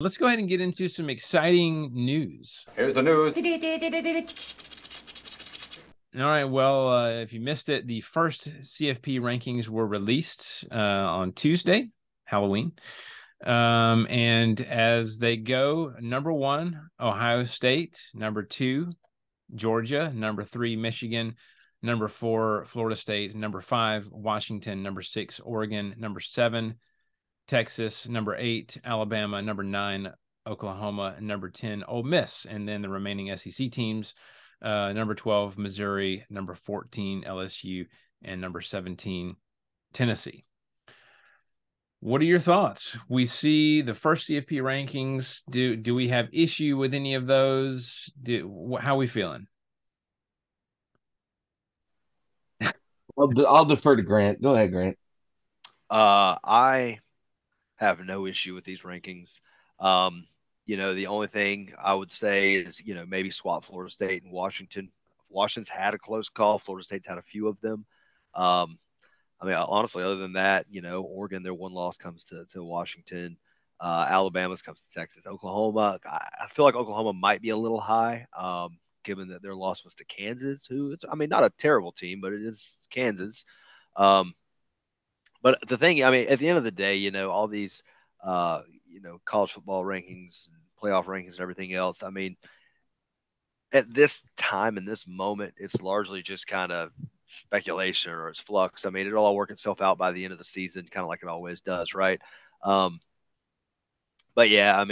Let's go ahead and get into some exciting news. Here's the news. All right. Well, if you missed it, the first CFP rankings were released on Tuesday, Halloween. And as they go, number 1, Ohio State, number 2, Georgia, number 3, Michigan, number 4, Florida State, number 5, Washington, number 6, Oregon, number 7, Texas, number 8, Alabama, number 9, Oklahoma, number 10, Ole Miss, and then the remaining SEC teams, number 12, Missouri, number 14, LSU, and number 17, Tennessee. What are your thoughts? We see the first CFP rankings. Do we have issue with any of those? How are we feeling? I'll defer to Grant. Go ahead, Grant. I have no issue with these rankings. The only thing I would say is, maybe swap Florida State and Washington. Washington's had a close call. Florida State's had a few of them. Honestly, other than that, Oregon, their one loss comes to Washington. Alabama's comes to Texas. Oklahoma, I feel like Oklahoma might be a little high, given that their loss was to Kansas, who is, not a terrible team, but it is Kansas. But the thing, at the end of the day, all these, college football rankings, and playoff rankings, and everything else. At this time in this moment, it's largely just kind of speculation or it's flux. It'll all work itself out by the end of the season, kind of like it always does, right? But yeah,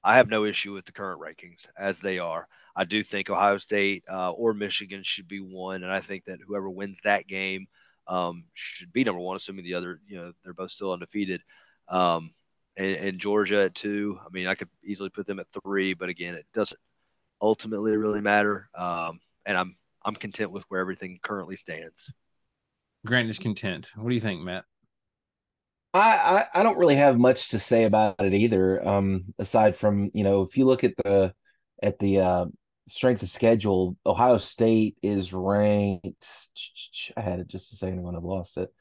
I have no issue with the current rankings as they are. I do think Ohio State or Michigan should be one, and I think that whoever wins that game should be number one, assuming the other, they're both still undefeated. And Georgia at 2. I could easily put them at 3, but again, it doesn't ultimately really matter. And I'm content with where everything currently stands. Grant is content. What do you think, Matt? I don't really have much to say about it either. Aside from, if you look at the strength of schedule, Ohio State is ranked. I had it just a second when I've lost it.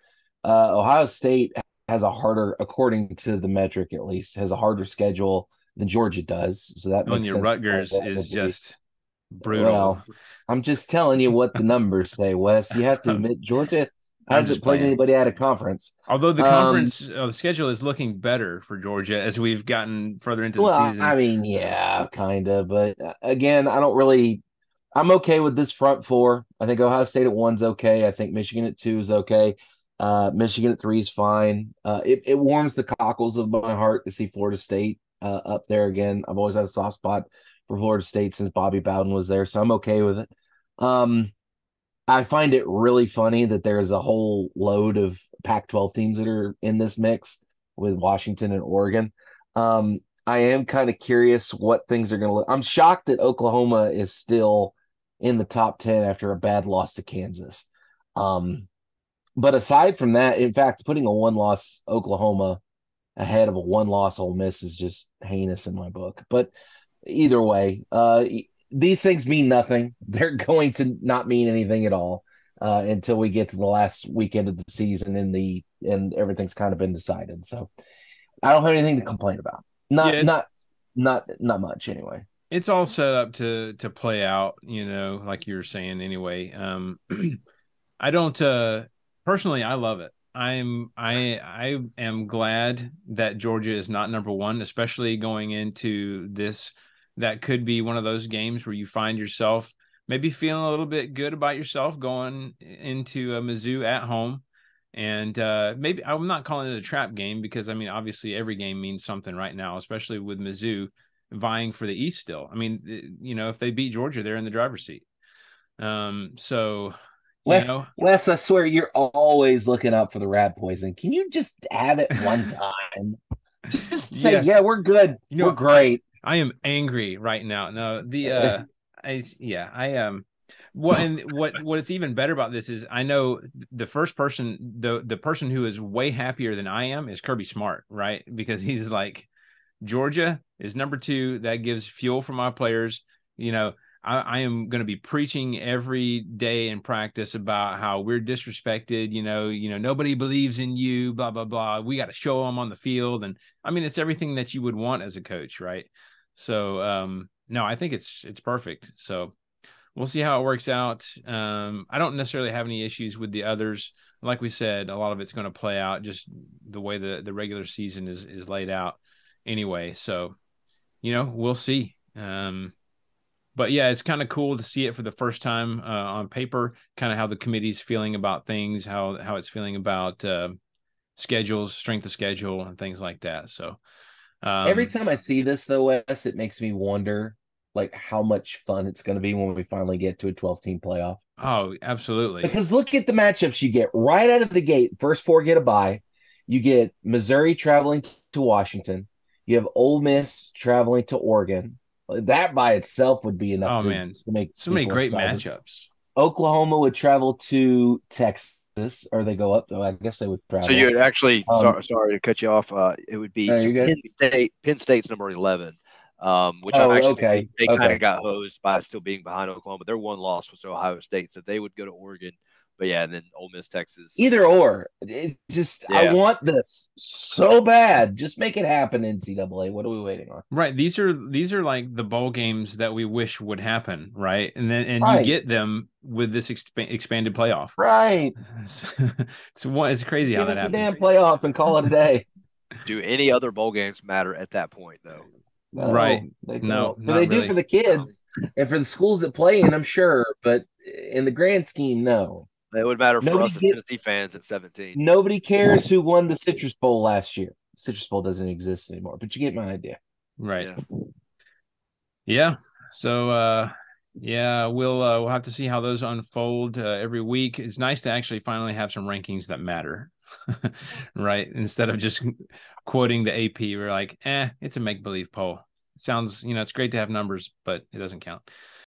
Ohio State has a harder, according to the metric at least, has a harder schedule than Georgia does. So that makes sense. Rutgers is just brutal. Well, I'm just telling you what the numbers say, Wes. You have to admit Georgia hasn't played anybody out of conference. Although the conference the schedule is looking better for Georgia as we've gotten further into the season. Yeah, kind of. But again, I'm okay with this front four. I think Ohio State at 1's okay. I think Michigan at 2 is okay. Michigan at 3 is fine. It warms the cockles of my heart to see Florida State up there again. I've always had a soft spot for Florida State since Bobby Bowden was there, so I'm okay with it. I find it really funny that there's a whole load of Pac-12 teams that are in this mix with Washington and Oregon. I am kind of curious what things are going to look. I'm shocked that Oklahoma is still in the top 10 after a bad loss to Kansas. But aside from that, in fact, putting a one-loss Oklahoma ahead of a one-loss Ole Miss is just heinous in my book. But either way, these things mean nothing. They're going to not mean anything at all until we get to the last weekend of the season and everything's kind of been decided. So I don't have anything to complain about. Not much anyway. It's all set up to play out, like you were saying anyway. I don't personally, I love it. I am glad that Georgia is not number 1, especially going into this. That could be one of those games where you find yourself maybe feeling a little bit good about yourself going into a Mizzou at home. And maybe I'm not calling it a trap game because, obviously every game means something right now, especially with Mizzou vying for the East still. If they beat Georgia, they're in the driver's seat. Wes, I swear you're always looking up for the rat poison. Can you just have it one time? Just say, yes. Yeah, we're good. We're great. I am angry right now. No, what's even better about this is I know the first person, the person who is way happier than I am is Kirby Smart, right? Because he's like, Georgia is number 2. That gives fuel for my players. I am going to be preaching every day in practice about how we're disrespected. Nobody believes in you, blah, blah, blah. We got to show them on the field. And I mean, it's everything that you would want as a coach, right? So, no, I think it's perfect. So we'll see how it works out. I don't necessarily have any issues with the others. Like we said, a lot of it's going to play out just the way the regular season is laid out anyway. So, we'll see. But yeah, it's kind of cool to see it for the first time on paper, kind of how the committee's feeling about things, how it's feeling about schedules, strength of schedule, and things like that. So Every time I see this, though, Wes, it makes me wonder like how much fun it's going to be when we finally get to a 12-team playoff. Oh, absolutely. Because look at the matchups you get right out of the gate. First four get a bye. You get Missouri traveling to Washington. You have Ole Miss traveling to Oregon. That by itself would be enough to make so many great excited. matchups. Oklahoma would travel to Texas, or they go up. Oh, I guess they would travel. So you would actually, sorry to cut you off. It would be Penn State. Penn State's number 11, which they kind of got hosed by still being behind Oklahoma. Their one loss was to Ohio State, so they would go to Oregon. But yeah, and then Ole Miss, Texas. Either or. It's just I want this so bad. Just make it happen, NCAA. What are we waiting on? Right. These are like the bowl games that we wish would happen, right? And you get them with this expanded playoff. Right. It's crazy how that happens. Give us the damn playoff and call it a day. Do any other bowl games matter at that point, though? No, right. They don't. No, they do for the kids and for the schools that play in, I'm sure. But in the grand scheme, no. It would matter for us as Tennessee fans at 17. Nobody cares who won the Citrus Bowl last year. Citrus Bowl doesn't exist anymore, but you get my idea. Right. Yeah. So, we'll have to see how those unfold every week. It's nice to actually finally have some rankings that matter, right? Instead of just quoting the AP, we're like, it's a make-believe poll. It sounds, it's great to have numbers, but it doesn't count.